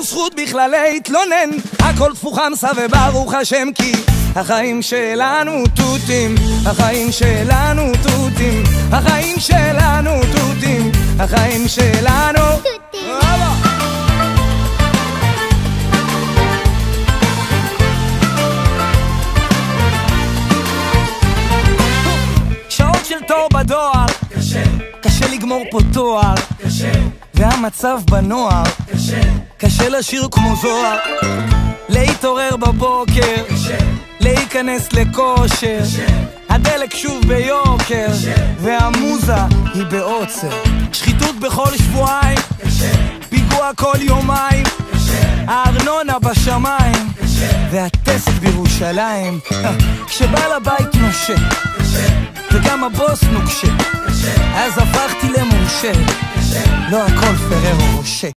לנו זכות בכלל להתלונן, הכל תפוחמסה וברוך השם, כי החיים שלנו תותים, החיים שלנו תותים, החיים שלנו תותים, החיים שלנו תותים. שעות של תור בדואר, קשה, קשה לגמור פה תואר, קשה, והמצב בנוער, קשה, קשה לשיר כמו זוהר, להתעורר בבוקר, קשה, להיכנס לכושר, קשה, הדלק שוב ביוקר, קשה, והמוזה היא בעוצר, שחיתות בכל שבועיים, קשה, פיגוע כל יומיים, קשה, הארנונה בשמיים, קשה, והטסט בירושלים, כשבעל הבית נושק, קשה, וגם הבוס נוקשה, אז הפכתי למורשה, לא הכל פרר או רושה.